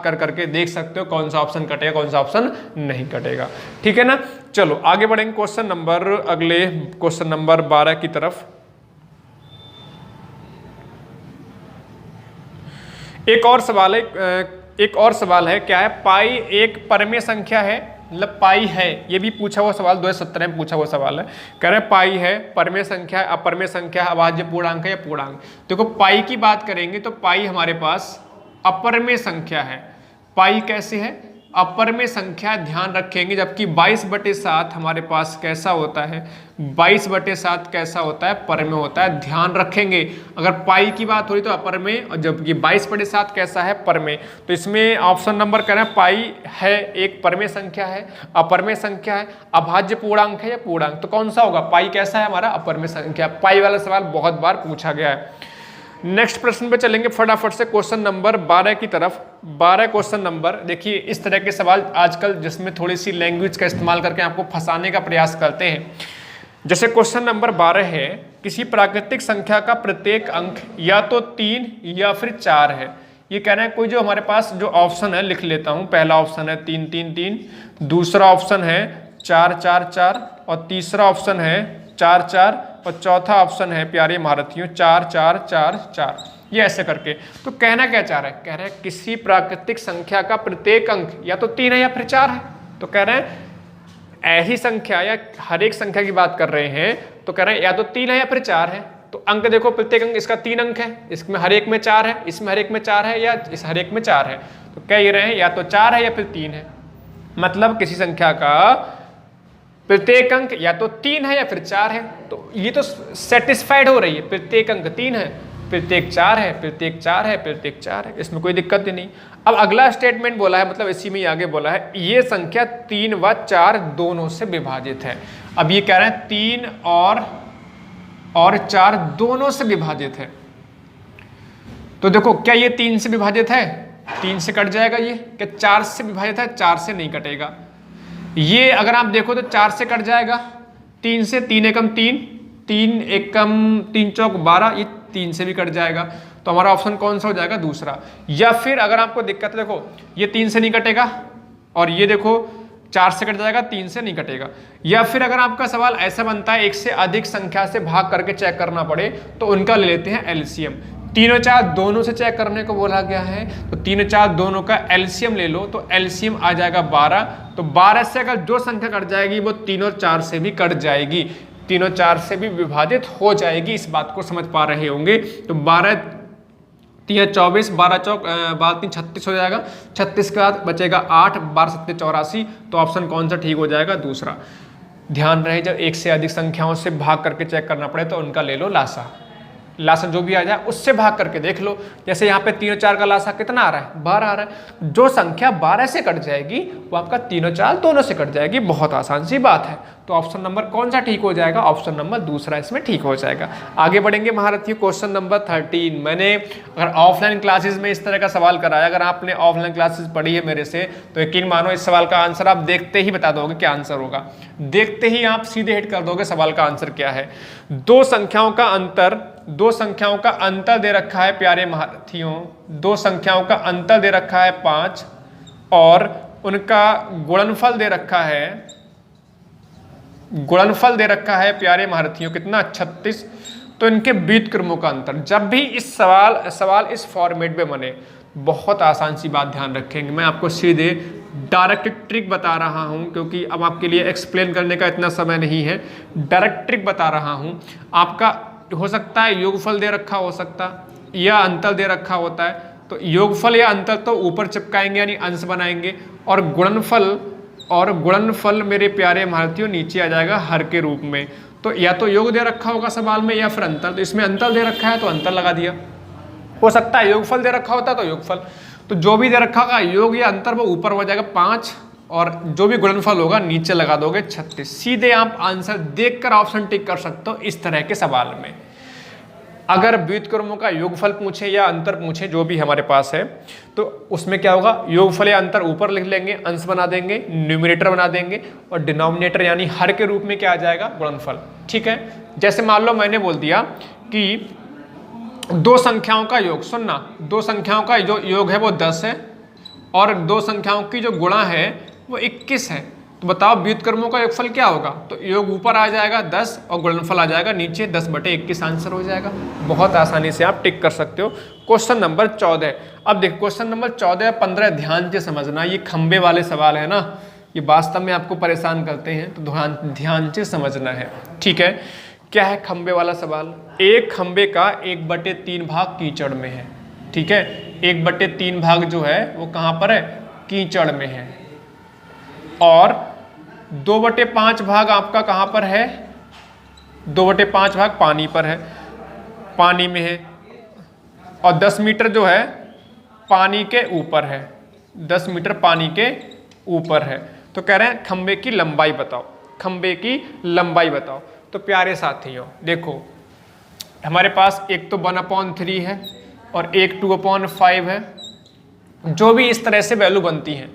कर करके देख सकते हो कौन सा ऑप्शन कटेगा, कौन सा ऑप्शन नहीं कटेगा, ठीक है ना। चलो आगे बढ़ेंगे अगले क्वेश्चन नंबर 12 की तरफ। एक और सवाल है, क्या है, पाई एक परमेय संख्या है, मतलब पाई है। ये भी पूछा हुआ सवाल 2017 में पूछा हुआ सवाल है। कह रहे हैं पाई है, परमेय संख्या है, अपरमेय संख्या है, अभाज्य पूर्णांक है या पूर्णांक। देखो पाई की बात करेंगे तो पाई हमारे पास अपरमेय संख्या है। पाई कैसे है, अपरमेय संख्या ध्यान रखेंगे। जबकि 22/7 हमारे पास कैसा होता है, 22/7 कैसा होता है, परमेय होता है। ध्यान रखेंगे, अगर पाई की बात हो रही तो अपरमेय, और जबकि 22/7 कैसा है, परमेय। तो इसमें ऑप्शन नंबर कह रहे हैं पाई है एक परमेय संख्या है, अपरमेय संख्या है, अभाज्य पूर्णांक है या पूर्णांक। तो कौन सा होगा, पाई कैसा है हमारा, अपरमेय संख्या। पाई वाला सवाल बहुत बार पूछा गया है। नेक्स्ट प्रश्न पे चलेंगे फटाफट से, क्वेश्चन नंबर 12 की तरफ। 12 क्वेश्चन नंबर, देखिए इस तरह के सवाल आजकल जिसमें थोड़ी सी लैंग्वेज का इस्तेमाल करके आपको फंसाने का प्रयास करते हैं। जैसे क्वेश्चन नंबर 12 है, किसी प्राकृतिक संख्या का प्रत्येक अंक या तो 3 या फिर 4 है। ये कहना है कोई जो हमारे पास जो ऑप्शन है लिख लेता हूं। पहला ऑप्शन है 3 3 3, दूसरा ऑप्शन है 4 4 4, और तीसरा ऑप्शन है 4 4, और चौथा ऑप्शन है प्यारे महारथियों 4 4 4 4। ये ऐसे करके। तो कहना क्या चाह रहा है, कह रहे हैं किसी प्राकृतिक संख्या का प्रत्येक अंक या तो 3 है या फिर 4 है। तो कह रहे हैं ऐसी संख्या या हर एक संख्या की बात कर रहे हैं, तो कह रहे हैं या तो 3 है या फिर 4 है। तो अंक देखो, प्रत्येक अंक इसका 3 अंक है, इसमें हर एक में 4 है, इसमें हर एक में 4 है, या इस हर एक में 4 है। तो कह रहे हैं या तो 4 है या फिर 3 है। मतलब किसी संख्या का प्रत्येक अंक या तो 3 है या फिर 4 है। तो ये तो सेटिस्फाइड हो रही है, प्रत्येक अंक 3 है, प्रत्येक 4 है, प्रत्येक 4 है, प्रत्येक 4 है, इसमें कोई दिक्कत ही नहीं। अब अगला स्टेटमेंट बोला है, मतलब इसी में ही आगे बोला है, ये संख्या 3 व 4 दोनों से विभाजित है। अब ये कह रहे हैं 3 और 4 दोनों से विभाजित है। तो देखो क्या ये 3 से विभाजित है, 3 से कट जाएगा। ये क्या 4 से विभाजित है, 4 से नहीं कटेगा। ये अगर आप देखो तो 4 से कट जाएगा, 3 से, 3 एकम 3, 3 एकम 3 चौक 12, ये 3 से भी कट जाएगा। तो हमारा ऑप्शन कौन सा हो जाएगा, दूसरा। या फिर अगर आपको दिक्कत है, देखो ये 3 से नहीं कटेगा, और ये देखो 4 से कट जाएगा, 3 से नहीं कटेगा। या फिर अगर आपका सवाल ऐसा बनता है एक से अधिक संख्या से भाग करके चेक करना पड़े, तो उनका ले लेते हैं एलसीएम। 3 और 4 दोनों से चेक करने को बोला गया है, तो 3 और 4 दोनों का एलसीएम ले लो, तो एलसीएम आ जाएगा 12। तो 12 से अगर जो संख्या कट जाएगी वो 3 और 4 से भी कट जाएगी, 3 और 4 से भी विभाजित हो जाएगी। इस बात को समझ पा रहे होंगे। तो 12 3 24, 12 चौक 12 3 36 हो जाएगा। 36 के बाद बचेगा 8, 12 7 84। तो ऑप्शन कौन सा ठीक हो जाएगा, दूसरा। ध्यान रहे जब एक से अधिक संख्याओं से भाग करके चेक करना पड़े तो उनका ले लो लासा। लासा जो भी आ जाए उससे भाग करके देख लो। जैसे यहाँ पे 3 और 4 का लासा कितना आ रहा है, 12 आ रहा है। जो संख्या 12 से कट जाएगी वो आपका 3 और 4 दोनों से कट जाएगी। बहुत आसान सी बात है। तो ऑप्शन नंबर कौन सा ठीक हो जाएगा, ऑप्शन नंबर दूसरा इसमें ठीक हो जाएगा। आगे बढ़ेंगे महारथियों, क्वेश्चन नंबर 13। मैंने अगर ऑफलाइन क्लासेस में इस तरह का सवाल कराया, अगर आपने ऑफलाइन क्लासेस पढ़ी है मेरे से, तो यकीन मानो इस सवाल का आंसर आप देखते ही बता दोगे क्या आंसर होगा। देखते ही आप सीधे हिट कर दोगे सवाल का आंसर क्या है। दो संख्याओं का अंतर दे रखा है प्यारे महारथियों, 2 संख्याओं का अंतर दे रखा है 5, और उनका गुणनफल दे रखा है प्यारे महारथियों कितना, 36। तो इनके व्युत्क्रमों का अंतर। जब भी इस सवाल इस फॉर्मेट में बने, बहुत आसान सी बात ध्यान रखेंगे, मैं आपको सीधे डायरेक्ट ट्रिक बता रहा हूं, क्योंकि अब आपके लिए एक्सप्लेन करने का इतना समय नहीं है, डायरेक्ट ट्रिक बता रहा हूं। आपका हो सकता है योगफल दे रखा हो सकता या अंतर दे रखा होता है, तो योगफल या अंतर तो ऊपर चिपकाएंगे यानी अंश बनाएंगे, और गुणनफल मेरे प्यारे भारतीयों नीचे आ जाएगा हर के रूप में। तो या तो योग दे रखा होगा सवाल में या फिर अंतर, तो इसमें अंतर दे रखा है तो अंतर लगा दिया। हो सकता है योगफल दे रखा होता तो योगफल, तो जो भी दे रखा होगा योग या अंतर वो ऊपर हो जाएगा 5, और जो भी गुणनफल होगा नीचे लगा दोगे 36। सीधे आप आंसर देखकर ऑप्शन टिक कर सकते हो इस तरह के सवाल में। अगर व्युत्क्रमों का योगफल पूछे या अंतर पूछे, जो भी हमारे पास है, तो उसमें क्या होगा, योगफल या अंतर ऊपर लिख लेंगे, अंश बना देंगे, न्यूमरेटर बना देंगे, और डिनोमिनेटर यानी हर के रूप में क्या आ जाएगा, गुणनफल। ठीक है, जैसे मान लो मैंने बोल दिया कि दो संख्याओं का योग, सुनना, दो संख्याओं का जो योग है वो 10 है, और दो संख्याओं की जो गुणा है वो 21 है, तो बताओ व्युत्क्रमों का योगफल क्या होगा। तो योग ऊपर आ जाएगा 10 और गुणनफल आ जाएगा नीचे 10/21 आंसर हो जाएगा। बहुत आसानी से आप टिक कर सकते हो। Question number 14। अब देखो क्वेश्चन नंबर 14 और 15 ध्यान से समझना, ये खंबे वाले सवाल है ना, ये वास्तव में आपको परेशान करते हैं, तो ध्यान से समझना है। ठीक है, क्या है खंबे वाला सवाल, एक खंबे का 1/3 भाग कीचड़ में है। ठीक है, 1/3 भाग जो है वो कहाँ पर है, कीचड़ में है, और 2/5 भाग आपका कहाँ पर है, 2/5 भाग पानी पर है, पानी में है, और 10 मीटर जो है पानी के ऊपर है, 10 मीटर पानी के ऊपर है। तो कह रहे हैं खंबे की लंबाई बताओ, खंबे की लंबाई बताओ। तो प्यारे साथियों देखो, हमारे पास एक तो 1/3 है और एक 2/5 है, जो भी इस तरह से वैल्यू बनती है।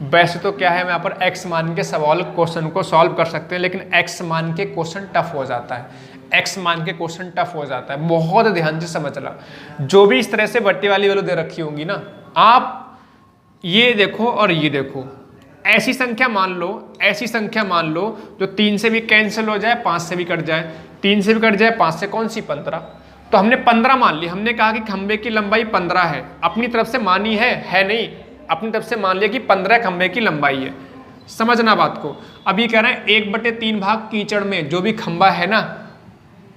वैसे तो क्या है, मैं यहाँ पर x मान के सवाल क्वेश्चन को सॉल्व कर सकते हैं, लेकिन x मान के क्वेश्चन टफ हो जाता है, x मान के क्वेश्चन टफ हो जाता है। बहुत ध्यान से समझना, जो भी इस तरह से बट्टी वाली वैल्यू दे रखी होंगी ना, आप ये देखो और ये देखो, ऐसी संख्या मान लो, ऐसी संख्या मान लो जो 3 से भी कैंसिल हो जाए, 5 से भी कट जाए, 3 से भी कट जाए, 5 से कौन सी 15। तो हमने 15 मान ली, हमने कहा कि खंबे की लंबाई 15 है, अपनी तरफ से मानी है नहीं, अपनी तरफ से मान लिया कि 15 खंबे की लंबाई है। समझना बात को। अभी कह रहे हैं 1/3 भाग कीचड़ में जो भी खंबा है ना,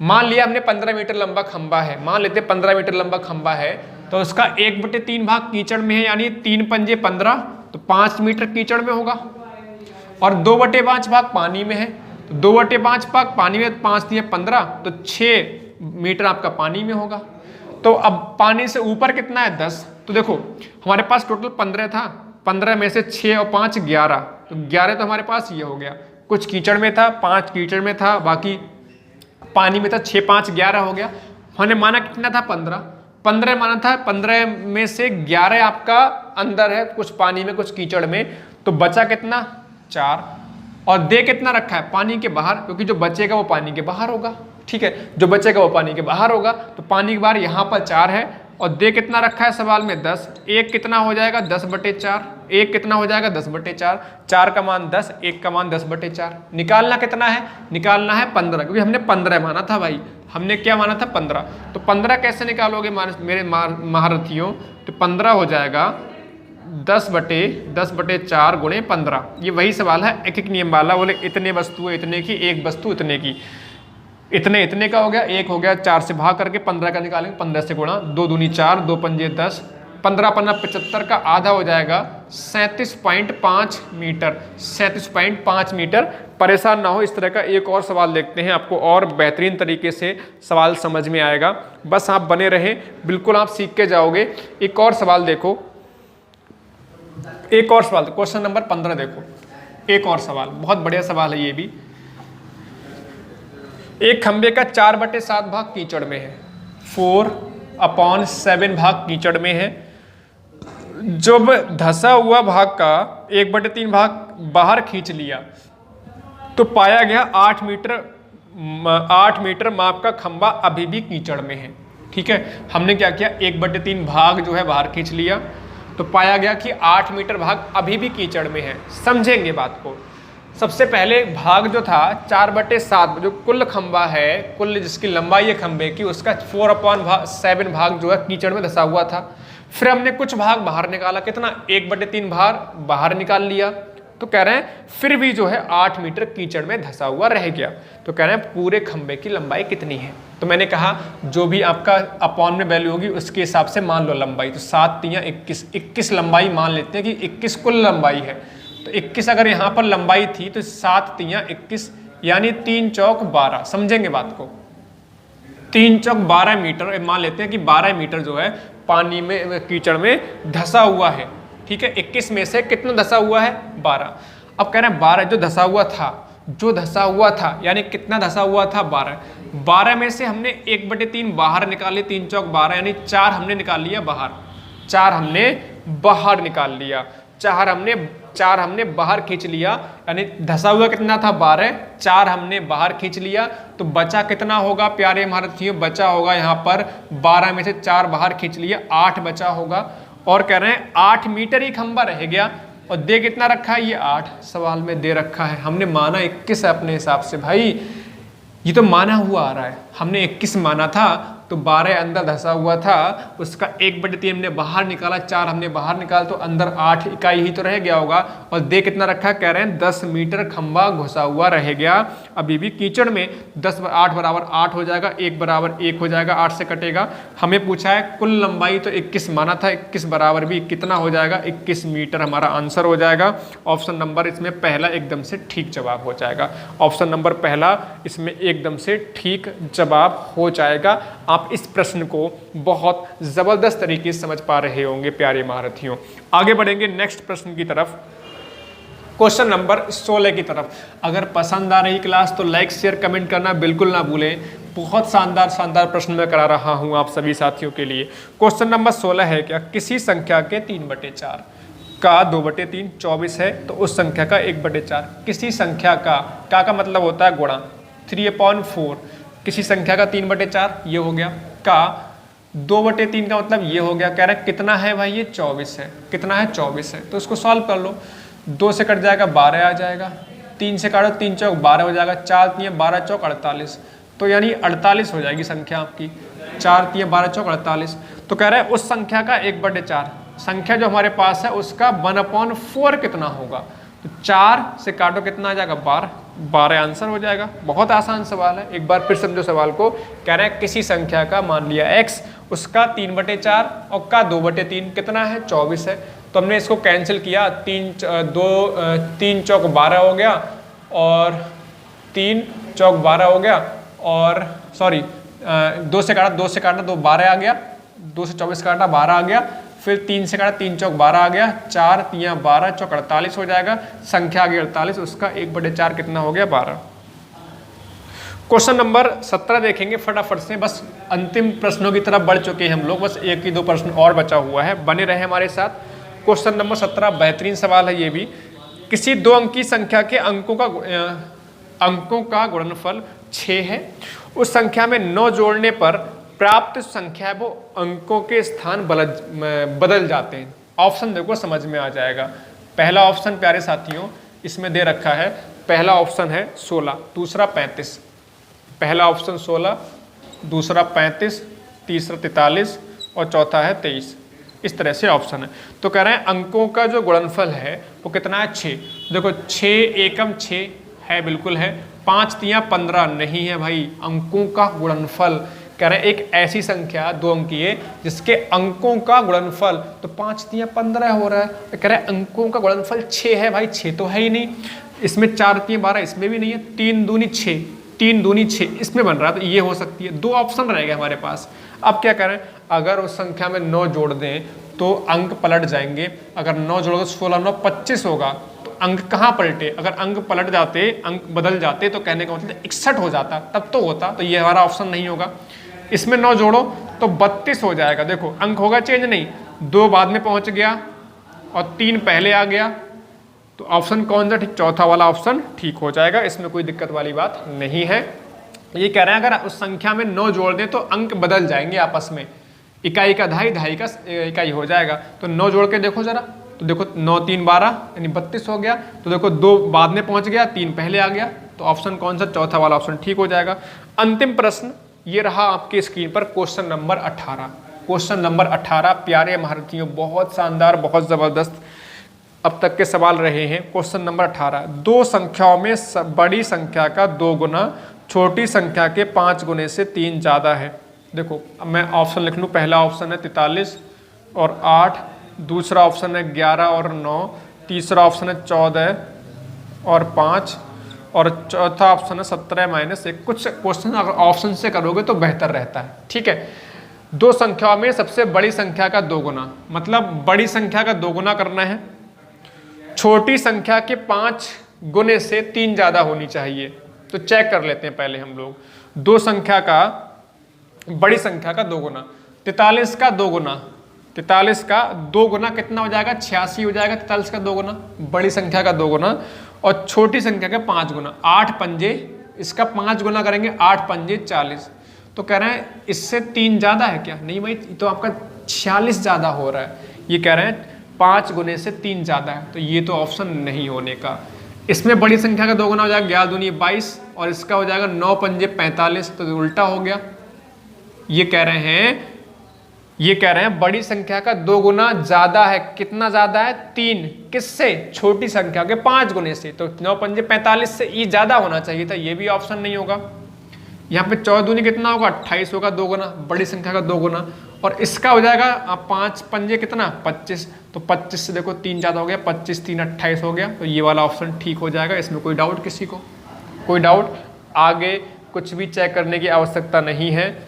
मान लिया हमने 15 मीटर लंबा खंबा है, मान लेते 15 मीटर लंबा खंबा है, तो उसका 1/3 भाग कीचड़ में है, यानी 3 पंजे 15, तो 5 मीटर कीचड़ में होगा, और 2/5 भाग पानी में है, तो 2/5 भाग पानी में, 5 दिए 15, तो 6 मीटर आपका पानी में होगा। तो अब पानी से ऊपर कितना है, 10। तो देखो हमारे पास टोटल 15 था, 15 में से 6 और 5 11, तो 11 तो हमारे पास ये हो गया, कुछ कीचड़ में था, 5 कीचड़ में था, बाकी पानी में था, 6 5 11 हो गया। हमने माना कितना था, 15 माना था, 15 में से 11 आपका अंदर है, कुछ पानी में कुछ कीचड़ में, तो बचा कितना, 4, और दे कितना रखा है, पानी के बाहर, क्योंकि जो बचेगा वो पानी के बाहर होगा। ठीक है, जो बचेगा वो पानी के बाहर होगा, तो पानी के बाहर यहाँ पर 4 है, और दे कितना रखा है सवाल में, 10, एक कितना हो जाएगा, 10/4, एक कितना हो जाएगा, 10/4, 4 का मान 10, एक का मान 10/4। निकालना कितना है, निकालना है 15, क्योंकि हमने 15 माना था भाई, हमने क्या माना था, 15। तो 15 कैसे निकालोगे मेरे महारथियों, तो 15 हो जाएगा 10/4 गुणे 15। ये वही सवाल है, एक नियम वाला, बोले इतने वस्तु है इतने की, एक वस्तु इतने की, इतने का हो गया, एक हो गया, 4 से भाग करके 15 का निकालेंगे, 15 से गुणा, 2 दूनी 4, 2 पंजे 10, 15 पन्ना 75 का आधा हो जाएगा 37.5 मीटर, 37.5 मीटर। परेशान ना हो, इस तरह का एक और सवाल देखते हैं, आपको और बेहतरीन तरीके से सवाल समझ में आएगा, बस आप बने रहे, बिल्कुल आप सीख के जाओगे। एक और सवाल देखो, एक और सवाल, क्वेश्चन नंबर 15 देखो, एक और सवाल, बहुत बढ़िया सवाल है ये भी। एक खंबे का 4/7 भाग कीचड़ में है, 4/7 भाग कीचड़ में है। जब धसा हुआ भाग का 1/3 भाग बाहर खींच लिया, तो पाया गया 8 मीटर माप का खंबा अभी भी कीचड़ में है। ठीक है, हमने क्या किया, 1/3 भाग जो है बाहर खींच लिया, तो पाया गया कि 8 मीटर भाग अभी भी कीचड़ में है। समझेंगे बात को, सबसे पहले भाग जो था 4/7, जो कुल खंबा है, कुल जिसकी लंबाई है खंबे की, उसका 4/7 भाग जो है कीचड़ में धंसा हुआ था। फिर हमने कुछ भाग बाहर निकाला, कितना 1/3 भाग बाहर निकाल लिया। तो कह रहे हैं फिर भी जो है 8 मीटर कीचड़ में धंसा हुआ रह गया। तो कह रहे हैं पूरे खंबे की लंबाई कितनी है। तो मैंने कहा जो भी आपका अपॉन में वैल्यू होगी उसके हिसाब से मान लो लंबाई। तो 7 तियां 21 लंबाई मान लेते हैं कि 21 कुल लंबाई है। तो 21 अगर यहाँ पर लंबाई थी तो 7 तियां 21 यानी 3 चौक 12। समझेंगे बात को, 3 चौक 12 मीटर मान लेते हैं कि 12 मीटर जो है पानी में कीचड़ में धंसा हुआ है। ठीक है, 21 में से कितना धंसा हुआ है 12। अब कह रहे हैं 12 जो धंसा हुआ था यानी कितना धंसा हुआ था 12 में से हमने 1/3 बाहर निकाले, 3 चौक 12 यानी 4 हमने निकाल लिया बाहर, 4 हमने बाहर निकाल लिया, 4 हमने बाहर खींच लिया। यानी धंसा हुआ कितना था 12, 4 हमने बाहर खींच लिया। तो बचा कितना होगा प्यारे महारथियों, बचा होगा यहाँ पर 12 में से 4 बाहर खींच लिया, 8 बचा होगा। और कह रहे हैं 8 मीटर ही खंबा रह गया। और दे कितना रखा है, ये 8 सवाल में दे रखा है। हमने माना 21 है अपने हिसाब से, भाई ये तो माना हुआ आ रहा है। हमने 21 माना था तो 12 अंदर धंसा हुआ था, उसका 1/3 हमने बाहर निकाला, 4 हमने बाहर निकाला, तो अंदर 8 इकाई ही तो रह गया होगा। और दे कितना रखा है, कह रहे हैं 10 मीटर खंबा घुसा हुआ रह गया अभी भी कीचड़ में। 8 बराबर 8 हो जाएगा, 1 बराबर 1 हो जाएगा, 8 से कटेगा। हमें पूछा है कुल लंबाई, तो 21 माना था, 21 बराबर भी कितना हो जाएगा 21 मीटर हमारा आंसर हो जाएगा। ऑप्शन नंबर इसमें पहला एकदम से ठीक जवाब हो जाएगा। ऑप्शन नंबर पहला इसमें एकदम से ठीक जवाब हो जाएगा। आप इस प्रश्न को बहुत जबरदस्त तरीके से समझ पा रहे होंगे प्यारे महारथियों। आगे बढ़ेंगे नेक्स्ट प्रश्न की तरफ, क्वेश्चन नंबर 16 की तरफ। अगर पसंद आ रही क्लास तो लाइक शेयर कमेंट करना बिल्कुल ना भूलें। बहुत शानदार प्रश्न मैं करा रहा हूं आप सभी साथियों के लिए। क्वेश्चन नंबर 16 है क्या, किसी संख्या के 3/4 का 2/3 24 है तो उस संख्या का 1/4। किसी संख्या का मतलब होता है गुणा, 3/4 किसी संख्या का 3/4 ये हो गया, का 2/3 का मतलब ये हो गया। कह रहा है कितना है भाई, ये 24 है। कितना है 24 है, तो इसको सॉल्व कर लो। 2 से कट जाएगा 12 आ जाएगा, 3 से काटो 3 चौक 12 हो जाएगा, 4 तियां 12 चौक 48, तो यानी 48 हो जाएगी संख्या आपकी। 4 तियां 12 चौक 48। तो कह रहा है उस संख्या का 1/4 संख्या जो हमारे पास है उसका 1/4 कितना होगा। तो 4 से काटो कितना आ जाएगा 12 आंसर हो जाएगा। बहुत आसान सवाल है, एक बार फिर समझो सवाल को। कह रहे हैं किसी संख्या का मान लिया x, उसका 3/4 और का 2/3 कितना है 24 है। तो हमने इसको कैंसिल किया, 3 चौक 12 हो गया और 3 चौक 12 हो गया, और सॉरी 2 से काटा 2 12 आ गया, 2 से 24 काटा 12 आ गया, फिर 3 से काटा 3 चौक 12 आ गया, 4 तियां 12 चौक 48 हो जाएगा। संख्या आ गई 48, उसका 1/4 कितना हो गया 12। क्वेश्चन नंबर 17 देखेंगे फटाफट से, बस अंतिम प्रश्नों की तरफ बढ़ चुके हैं हम लोग, बस 1 ही 2 प्रश्न और बचा हुआ है, बने रहे हमारे साथ। क्वेश्चन नंबर 17 बेहतरीन सवाल है ये भी। किसी 2 अंकी संख्या के अंकों का गुणनफल 6 है, उस संख्या में 9 जोड़ने पर प्राप्त संख्या वो अंकों के स्थान बदल जाते हैं। ऑप्शन देखो समझ में आ जाएगा। पहला ऑप्शन प्यारे साथियों इसमें दे रखा है, पहला ऑप्शन है 16, दूसरा 35। पहला ऑप्शन 16, दूसरा 35, तीसरा 43 और चौथा है 23। इस तरह से ऑप्शन है। तो कह रहे हैं अंकों का जो गुणनफल है वो कितना है 6। देखो 6 एकम 6 है, बिल्कुल है। 5 तियां 15 नहीं है भाई, अंकों का गुणनफल। कह रहे हैं एक ऐसी संख्या 2 अंकी है जिसके अंकों का गुणनफल, तो 5 तियां 15 हो रहा है। कह रहे हैं अंकों का गुणनफल 6 है भाई, 6 तो है ही नहीं। इसमें 4 तियां 12 इसमें भी नहीं है, 3 दूनी 6, 3 दूनी 6 इसमें बन रहा है, तो ये हो सकती है। 2 ऑप्शन रहेगा हमारे पास। अब क्या करें, अगर उस संख्या में 9 जोड़ दें तो अंक पलट जाएंगे। अगर 9 जोड़ोगे 16 9 25 होगा, तो अंक कहाँ पलटे। अगर अंक पलट जाते, अंक बदल जाते, तो कहने का मतलब 61 हो जाता, तब तो होता। तो ये हमारा ऑप्शन नहीं होगा। इसमें 9 जोड़ो तो 32 हो जाएगा। देखो अंक होगा चेंज नहीं, 2 बाद में पहुंच गया और 3 पहले आ गया, तो ऑप्शन कौन सा ठीक, चौथा वाला ऑप्शन ठीक हो जाएगा। इसमें कोई दिक्कत वाली बात नहीं है। ये कह रहे हैं अगर उस संख्या में 9 जोड़ दें तो अंक बदल जाएंगे आपस में, इकाई का 2.5 का इकाई हो जाएगा। तो 9 जोड़ के देखो जरा, तो देखो 9 3 12 यानी 32 हो गया। तो देखो 2 बाद में पहुंच गया, 3 पहले आ गया, तो ऑप्शन कौन सा, चौथा वाला ऑप्शन ठीक हो जाएगा। अंतिम प्रश्न ये रहा आपकी स्क्रीन पर, क्वेश्चन नंबर 18। क्वेश्चन नंबर 18 प्यारे महारथियों, बहुत शानदार, बहुत जबरदस्त अब तक के सवाल रहे हैं। क्वेश्चन नंबर 18, दो संख्याओं में बड़ी संख्या का 2 गुना छोटी संख्या के 5 गुने से 3 ज़्यादा है। देखो अब मैं ऑप्शन लिख लूँ, पहला ऑप्शन है 43 और 8, दूसरा ऑप्शन है 11 और 9, तीसरा ऑप्शन है 14 और 5 और चौथा ऑप्शन है 17 - 1। कुछ क्वेश्चन अगर ऑप्शन से करोगे तो बेहतर रहता है, ठीक है। दो संख्याओं में सबसे बड़ी संख्या का 2 गुना, मतलब बड़ी संख्या का 2 गुना करना है, छोटी संख्या के 5 गुने से 3 ज़्यादा होनी चाहिए। तो चेक कर लेते हैं पहले हम लोग, दो संख्या का, बड़ी संख्या का 2 गुना, 43 का 2 गुना, 43 का 2 गुना कितना हो जाएगा, 86 हो जाएगा। 43 का 2 गुना, बड़ी संख्या का 2 गुना, और छोटी संख्या का 5 गुना, 8 पंजे, इसका 5 गुना करेंगे, 8 पंजे 40। तो कह रहे हैं इससे 3 ज़्यादा है क्या, नहीं भाई, तो आपका 46 ज़्यादा हो रहा है। ये कह रहे हैं 5 गुने से 3 ज़्यादा है, तो ये तो ऑप्शन नहीं होने का। इसमें बड़ी संख्या का 2 गुना हो जाएगा 11 दूनी 22, और इसका हो जाएगा 9 पंजे 45, तो उल्टा हो गया। ये कह रहे हैं बड़ी संख्या का 2 गुना ज्यादा है, कितना ज्यादा है, 3, किससे, छोटी संख्या के 5 गुने से। तो 9 पंजे 45 से ये ज्यादा होना चाहिए था, ये भी ऑप्शन नहीं होगा। यहाँ पे 14 दूनी कितना होगा, 28 होगा, 2 गुना, बड़ी संख्या का 2 गुना, और इसका हो जाएगा 5 पंजे कितना, 25, तो 25 से देखो 3 ज्यादा हो गया, 25 3 28 हो गया। तो ये वाला ऑप्शन ठीक हो जाएगा। इसमें कोई डाउट किसी को, कोई डाउट, आगे कुछ भी चेक करने की आवश्यकता नहीं है,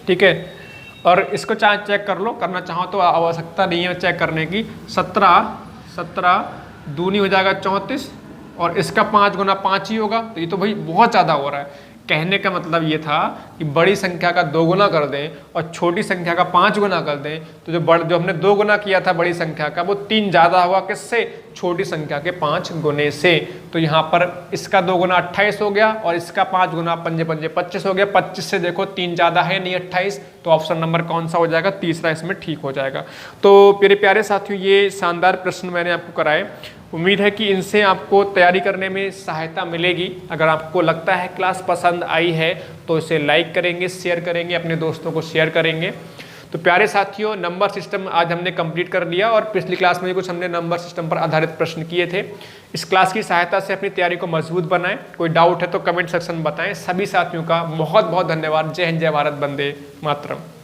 ठीक है। और इसको चाहे चेक कर लो, करना चाहो तो आवश्यकता नहीं है चेक करने की। 17 दूनी हो जाएगा 34, और इसका 5 गुना 5 ही होगा, तो ये तो भाई बहुत ज़्यादा हो रहा है। कहने का मतलब ये था कि बड़ी संख्या का 2 गुना कर दें और छोटी संख्या का 5 गुना कर दें, तो जो हमने 2 गुना किया था बड़ी संख्या का, वो 3 ज़्यादा होगा, किससे, छोटी संख्या के 5 गुने से। तो यहाँ पर इसका 2 गुना 28 हो गया, और इसका 5 गुना पंजे पंजे 25 हो गया। 25 से देखो 3 ज़्यादा है, नहीं 28, तो ऑप्शन नंबर कौन सा हो जाएगा, तीसरा इसमें ठीक हो जाएगा। तो मेरे प्यारे साथियों, ये शानदार प्रश्न मैंने आपको कराए। उम्मीद है कि इनसे आपको तैयारी करने में सहायता मिलेगी। अगर आपको लगता है क्लास पसंद आई है तो इसे लाइक करेंगे, शेयर करेंगे, अपने दोस्तों को शेयर करेंगे। तो प्यारे साथियों, नंबर सिस्टम आज हमने कंप्लीट कर लिया, और पिछली क्लास में कुछ हमने नंबर सिस्टम पर आधारित प्रश्न किए थे। इस क्लास की सहायता से अपनी तैयारी को मजबूत बनाएं। कोई डाउट है तो कमेंट सेक्शन में बताएं। सभी साथियों का बहुत बहुत धन्यवाद। जय हिंद, जय भारत, वंदे मातरम।